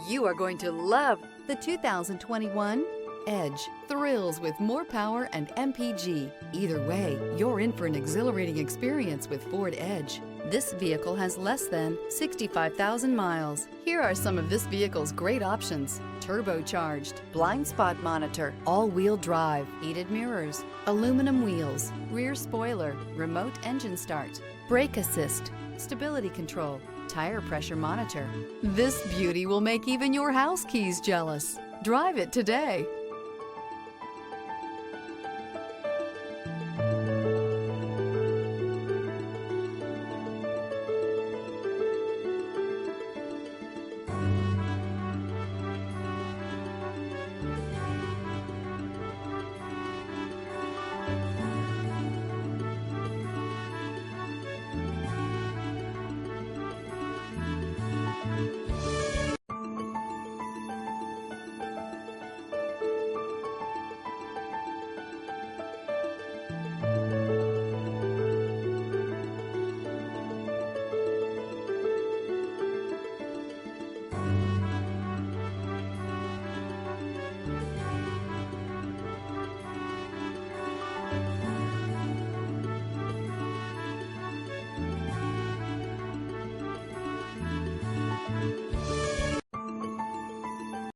You are going to love the 2021 Edge. Thrills with more power and MPG. Either way, you're in for an exhilarating experience with Ford Edge. This vehicle has less than 65,000 miles. Here are some of this vehicle's great options: turbocharged, blind spot monitor, all-wheel drive, heated mirrors, aluminum wheels, rear spoiler, remote engine start, brake assist, stability control, tire pressure monitor. This beauty will make even your house keys jealous. Drive it today.